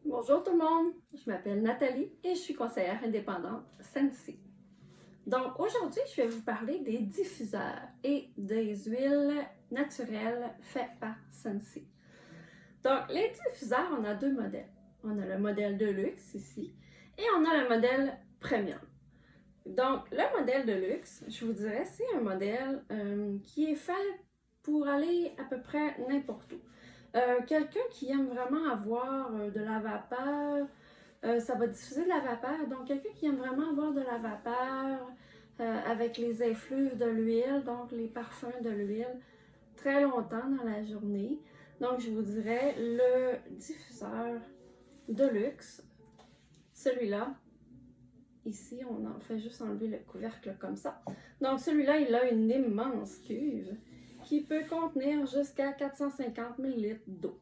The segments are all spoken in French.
Bonjour tout le monde, je m'appelle Nathalie et je suis conseillère indépendante Scentsy. Donc aujourd'hui, je vais vous parler des diffuseurs et des huiles naturelles faites par Scentsy. Donc les diffuseurs, on a deux modèles. On a le modèle de luxe ici et on a le modèle premium. Donc le modèle de luxe, je vous dirais, c'est un modèle qui est fait pour aller à peu près n'importe où. Quelqu'un qui aime vraiment avoir de la vapeur, ça va diffuser de la vapeur. Donc, quelqu'un qui aime vraiment avoir de la vapeur avec les effluves de l'huile, donc les parfums de l'huile, très longtemps dans la journée. Donc, je vous dirais le diffuseur de luxe, celui-là. Ici, on en fait juste enlever le couvercle comme ça. Donc, celui-là, il a une immense cuve qui peut contenir jusqu'à 450 ml d'eau.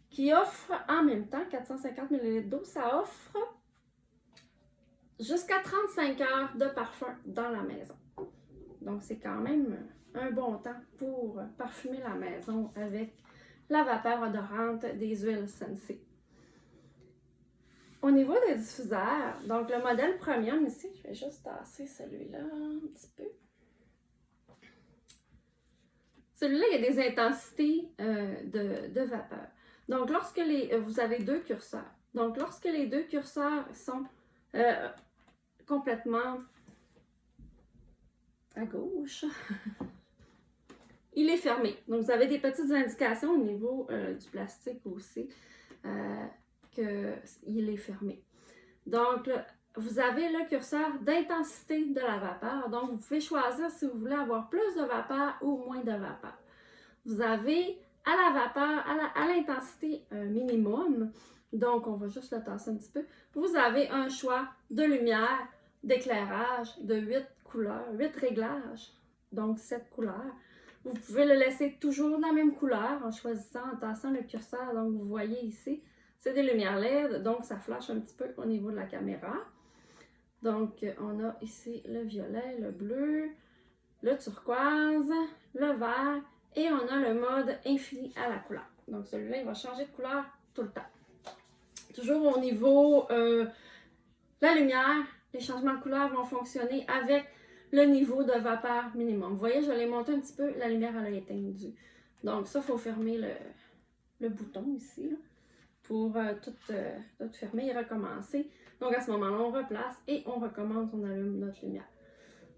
Qui offre en même temps 450 ml d'eau, ça offre jusqu'à 35 heures de parfum dans la maison. Donc, c'est quand même un bon temps pour parfumer la maison avec la vapeur odorante des huiles Scentsy. Au niveau des diffuseurs, donc le modèle premium ici, je vais juste tasser celui-là un petit peu. Celui-là, il y a des intensités de vapeur. Donc, lorsque vous avez deux curseurs, donc lorsque les deux curseurs sont complètement à gauche, il est fermé. Donc, vous avez des petites indications au niveau du plastique aussi qu'il est fermé. Donc, vous avez le curseur d'intensité de la vapeur. Donc, vous pouvez choisir si vous voulez avoir plus de vapeur ou moins de vapeur. Vous avez à la vapeur, à l'intensité minimum, donc on va juste le tasser un petit peu, vous avez un choix de lumière, d'éclairage, de 8 couleurs, 8 réglages, donc 7 couleurs. Vous pouvez le laisser toujours de la même couleur en choisissant, en tassant le curseur, donc vous voyez ici, c'est des lumières LED, donc ça flash un petit peu au niveau de la caméra. Donc on a ici le violet, le bleu, le turquoise, le vert, et on a le mode infini à la couleur. Donc celui-là, il va changer de couleur tout le temps. Toujours au niveau la lumière, les changements de couleur vont fonctionner avec le niveau de vapeur minimum. Vous voyez, je l'ai monté un petit peu, la lumière elle a éteint. Donc ça, il faut fermer le bouton ici là, pour tout fermer et recommencer. Donc à ce moment-là, on replace et on recommence, on allume notre lumière.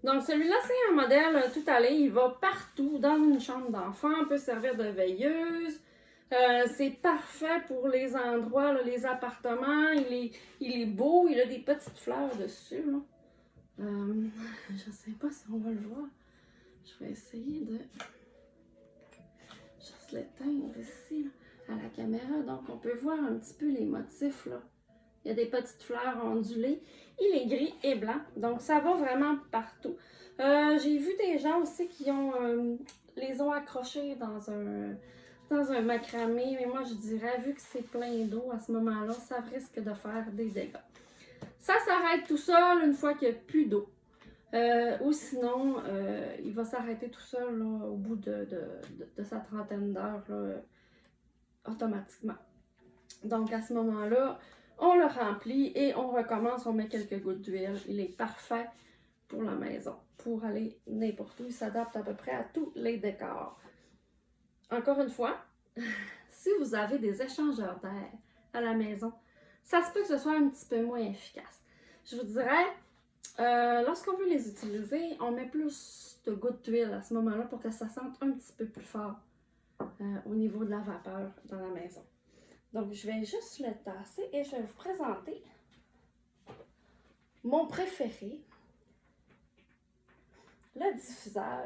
Donc, celui-là, c'est un modèle tout allé. Il va partout dans une chambre d'enfant. Il peut servir de veilleuse. C'est parfait pour les endroits, là, les appartements. Il est beau. Il a des petites fleurs dessus. Là. Je ne sais pas si on va le voir. Je vais essayer de juste l'éteindre ici là, à la caméra. Donc, on peut voir un petit peu les motifs. Là. Il y a des petites fleurs ondulées. Il est gris et blanc. Donc, ça va vraiment partout. J'ai vu des gens aussi qui les ont accrochés dans un macramé. Mais moi, je dirais, vu que c'est plein d'eau à ce moment-là, ça risque de faire des dégâts. Ça s'arrête tout seul une fois qu'il n'y a plus d'eau. Ou sinon, il va s'arrêter tout seul là, au bout de sa trentaine d'heures automatiquement. Donc, à ce moment-là, on le remplit et on recommence, on met quelques gouttes d'huile. Il est parfait pour la maison, pour aller n'importe où. Il s'adapte à peu près à tous les décors. Encore une fois, si vous avez des échangeurs d'air à la maison, ça se peut que ce soit un petit peu moins efficace. Je vous dirais, lorsqu'on veut les utiliser, on met plus de gouttes d'huile à ce moment-là pour que ça sente un petit peu plus fort au niveau de la vapeur dans la maison. Donc, je vais juste le tasser et je vais vous présenter mon préféré, le diffuseur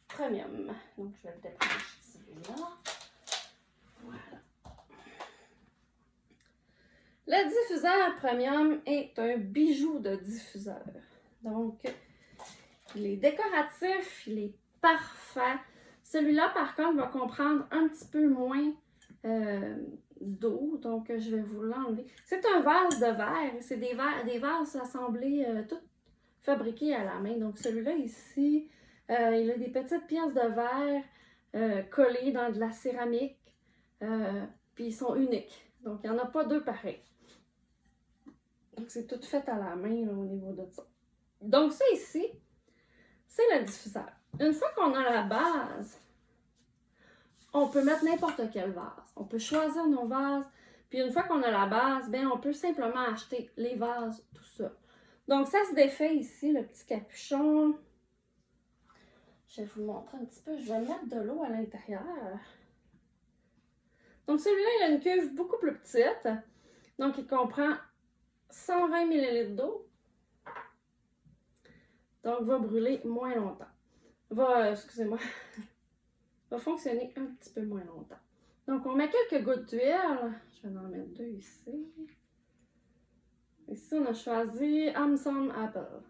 premium. Donc, je vais le débrancher celui-là. Voilà. Le diffuseur premium est un bijou de diffuseur. Donc, il est décoratif, il est parfait. Celui-là, par contre, va comprendre un petit peu moins d'eau, donc je vais vous l'enlever. C'est un vase de verre, c'est des vases assemblés, tout fabriqués à la main. Donc celui-là ici, il a des petites pièces de verre collées dans de la céramique, puis ils sont uniques. Donc, il n'y en a pas deux pareils. Donc, c'est tout fait à la main là, au niveau de ça. Donc, ça ici, c'est le diffuseur. Une fois qu'on a la base, on peut mettre n'importe quel vase. On peut choisir nos vases. Puis une fois qu'on a la base, bien, on peut simplement acheter les vases, tout ça. Donc, ça se défait ici, le petit capuchon. Je vais vous montrer un petit peu. Je vais mettre de l'eau à l'intérieur. Donc, celui-là, il a une cuve beaucoup plus petite. Donc, il comprend 120 ml d'eau. Donc, va brûler moins longtemps. Excusez-moi, va fonctionner un petit peu moins longtemps. Donc, on met quelques gouttes d'huile. Je vais en mettre 2 ici. Ici, on a choisi Amazon Apple.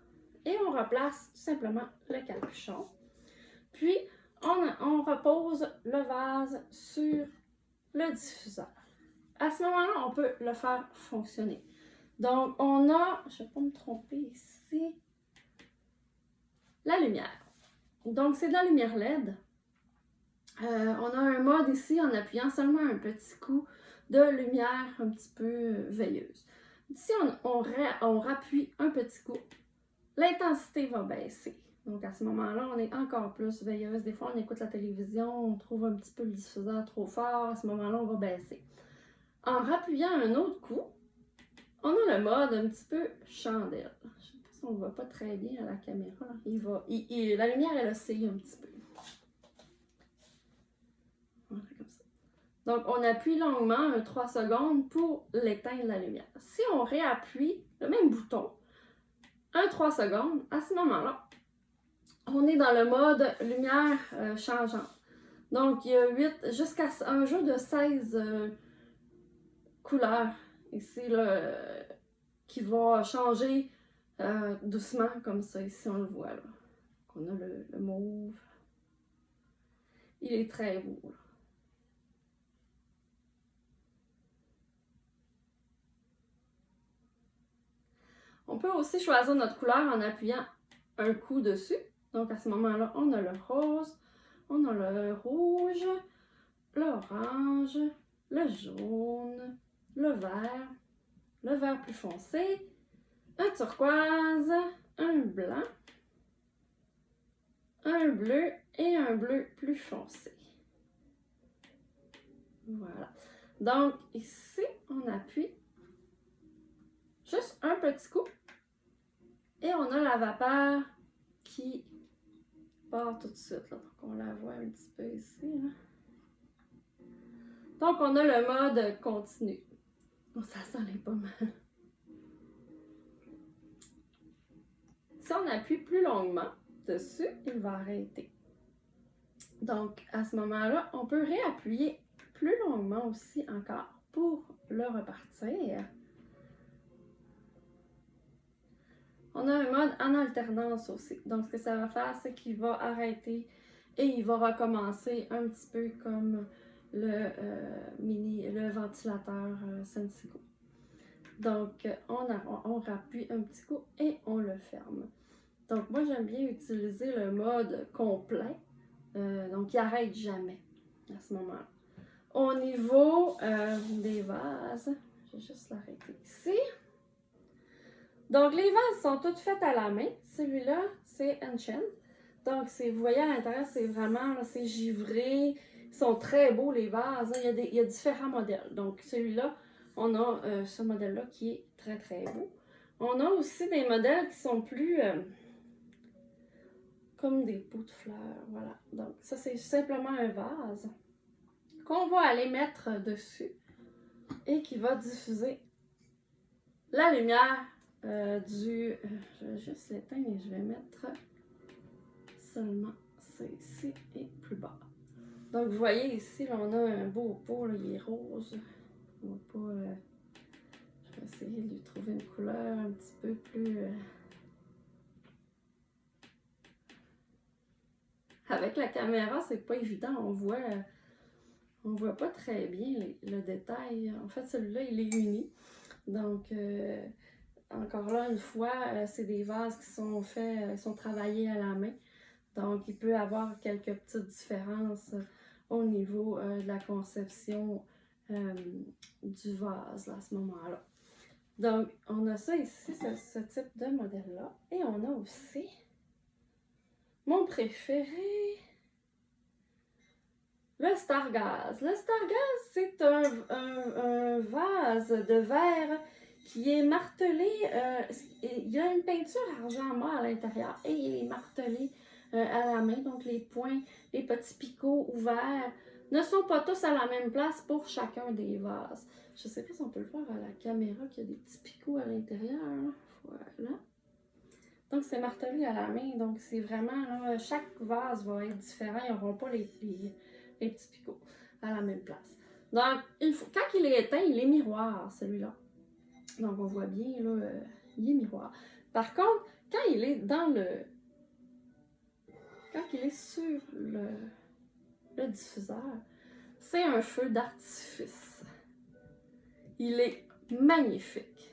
Et on replace tout simplement le capuchon. Puis, on repose le vase sur le diffuseur. À ce moment-là, on peut le faire fonctionner. Donc, on a, je ne vais pas me tromper ici, la lumière. Donc, c'est de la lumière LED. On a un mode ici en appuyant seulement un petit coup de lumière un petit peu veilleuse. Si on rappuie un petit coup, l'intensité va baisser. Donc à ce moment-là, on est encore plus veilleuse. Des fois, on écoute la télévision, on trouve un petit peu le diffuseur trop fort. À ce moment-là, on va baisser. En rappuyant un autre coup, on a le mode un petit peu chandelle. Je ne sais pas si on ne voit pas très bien à la caméra. La lumière, elle oscille un petit peu. Voilà, comme ça. Donc, on appuie longuement, 3 secondes, pour l'éteindre la lumière. Si on réappuie le même bouton, 3 secondes, à ce moment-là, on est dans le mode lumière changeante. Donc, il y a 8 jusqu'à un jeu de 16 couleurs ici, là, qui va changer doucement, comme ça. Ici, on le voit, là. On a le mauve. Il est très beau, là. On peut aussi choisir notre couleur en appuyant un coup dessus. Donc, à ce moment-là, on a le rose, on a le rouge, l'orange, le jaune, le vert plus foncé, un turquoise, un blanc, un bleu et un bleu plus foncé. Voilà. Donc, ici, on appuie juste un petit coup et on a la vapeur qui part tout de suite. Là. Donc, on la voit un petit peu ici. Là. Donc, on a le mode continu. Oh, ça sent les pommes. Si on appuie plus longuement dessus, il va arrêter. Donc, à ce moment-là, on peut réappuyer plus longuement aussi encore pour le repartir. On a un mode en alternance aussi. Donc, ce que ça va faire, c'est qu'il va arrêter et il va recommencer un petit peu comme le ventilateur Sensigo. Donc, on rappuie un petit coup et on le ferme. Donc, moi, j'aime bien utiliser le mode complet. Donc, il n'arrête jamais à ce moment-là. Au niveau des vases, je vais juste l'arrêter ici. Donc, les vases sont toutes faites à la main. Celui-là, c'est Enchant. Donc, vous voyez à l'intérieur, c'est vraiment, c'est givré. Ils sont très beaux, les vases. Il y a différents modèles. Donc, celui-là, on a ce modèle-là qui est très, très beau. On a aussi des modèles qui sont plus comme des pots de fleurs. Voilà. Donc, ça, c'est simplement un vase qu'on va aller mettre dessus et qui va diffuser la lumière je vais juste l'éteindre et je vais mettre seulement ici et plus bas. Donc, vous voyez ici, là, on a un beau pot, là, il est rose. On va pas, je vais essayer de lui trouver une couleur un petit peu plus... Avec la caméra, c'est pas évident, on voit pas très bien le détail. En fait, celui-là, il est uni. Donc, encore là, une fois, c'est des vases qui sont faits, sont travaillés à la main. Donc, il peut y avoir quelques petites différences au niveau de la conception du vase là, à ce moment-là. Donc, on a ça ici, ce type de modèle-là. Et on a aussi mon préféré, le Stargaze. Le Stargaze, c'est un vase de verre qui est martelé. Il y a une peinture argent mat à l'intérieur et il est martelé à la main. Donc, les points, les petits picots ouverts ne sont pas tous à la même place pour chacun des vases. Je ne sais pas si on peut le voir à la caméra qu'il y a des petits picots à l'intérieur. Voilà. Donc, c'est martelé à la main. Donc, c'est vraiment, là, chaque vase va être différent. Ils n'auront pas les petits picots à la même place. Donc, quand il est éteint, il est miroir, celui-là. Donc, on voit bien, là, il est miroir. Par contre, quand il est dans le... Quand il est sur le diffuseur, c'est un feu d'artifice. Il est magnifique.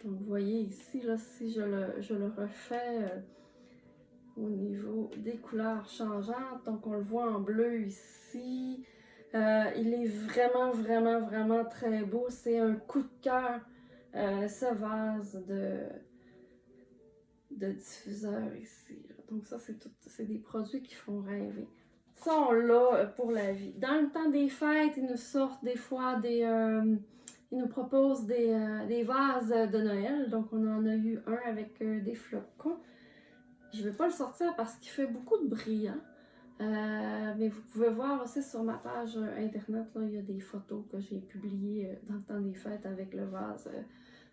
Donc, vous voyez ici, là, si je le refais au niveau des couleurs changeantes, donc on le voit en bleu ici. Il est vraiment, vraiment, vraiment très beau. C'est un coup de cœur, ce vase de diffuseur ici. Donc ça, c'est des produits qui font rêver. Ça, on l'a pour la vie. Dans le temps des fêtes, ils nous sortent des fois ils nous proposent des vases de Noël. Donc, on en a eu un avec des flocons. Je ne vais pas le sortir parce qu'il fait beaucoup de bruit. Hein? Mais vous pouvez voir aussi sur ma page internet, là, il y a des photos que j'ai publiées dans le temps des fêtes avec le vase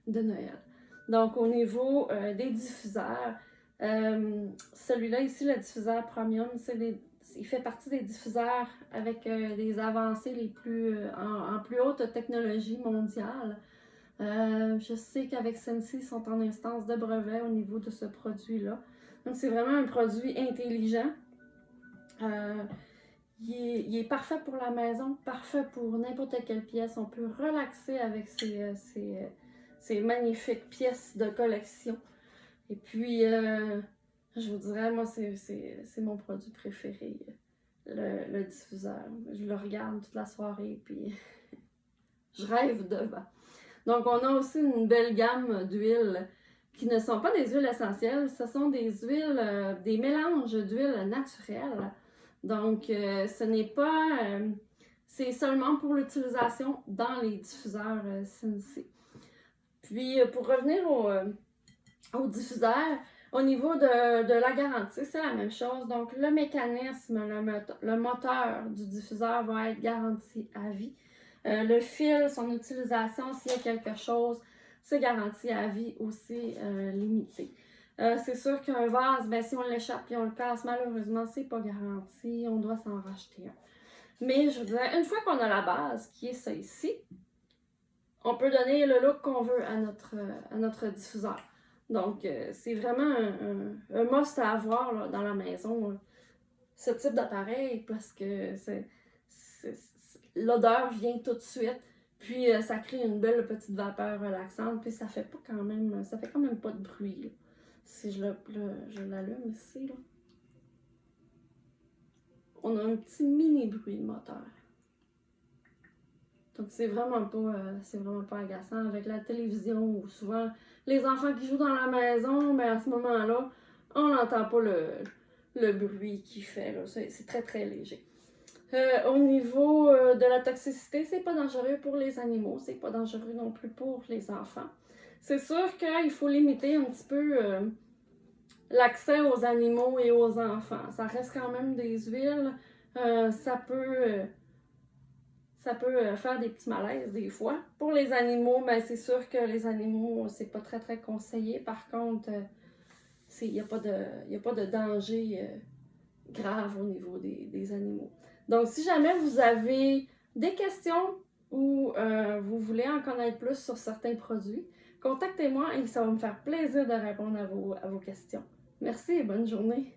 de Noël. Donc, au niveau des diffuseurs, celui-là ici, le diffuseur Premium, il fait partie des diffuseurs avec des avancées les plus en plus haute technologie mondiale. Je sais qu'avec Scentsy, ils sont en instance de brevet au niveau de ce produit-là. Donc, c'est vraiment un produit intelligent. Il est parfait pour la maison, parfait pour n'importe quelle pièce. On peut relaxer avec ces magnifiques pièces de collection. Et puis, je vous dirais, moi, c'est mon produit préféré, le diffuseur. Je le regarde toute la soirée, puis je rêve devant. Donc, on a aussi une belle gamme d'huiles qui ne sont pas des huiles essentielles, ce sont des huiles, des mélanges d'huiles naturelles. Donc, ce n'est pas... c'est seulement pour l'utilisation dans les diffuseurs Scentsy. Puis, pour revenir au diffuseur, au niveau de la garantie, c'est la même chose. Donc, le mécanisme, le moteur du diffuseur va être garanti à vie. Le fil, son utilisation, s'il y a quelque chose, c'est garanti à vie aussi limité. C'est sûr qu'un vase, ben, si on l'échappe et on le casse, malheureusement, c'est pas garanti. On doit s'en racheter un. Mais je vous dirais, une fois qu'on a la base, qui est ça ici, on peut donner le look qu'on veut à notre diffuseur. Donc, c'est vraiment un must à avoir là, dans la maison, ce type d'appareil, parce que l'odeur vient tout de suite, puis ça crée une belle petite vapeur relaxante, puis ça fait quand même pas de bruit, là. Si je l'allume ici, là, on a un petit mini bruit de moteur. Donc c'est vraiment pas agaçant avec la télévision ou souvent les enfants qui jouent dans la maison, mais à ce moment-là, on n'entend pas le bruit qu'il fait, là. C'est très très léger. Au niveau de la toxicité, c'est pas dangereux pour les animaux, c'est pas dangereux non plus pour les enfants. C'est sûr qu'il faut limiter un petit peu l'accès aux animaux et aux enfants. Ça reste quand même des huiles, ça peut faire des petits malaises des fois. Pour les animaux, ben, c'est sûr que les animaux, c'est pas très très conseillé. Par contre, il n'y a pas de danger grave au niveau des animaux. Donc, si jamais vous avez des questions ou vous voulez en connaître plus sur certains produits, contactez-moi et ça va me faire plaisir de répondre à vos questions. Merci et bonne journée!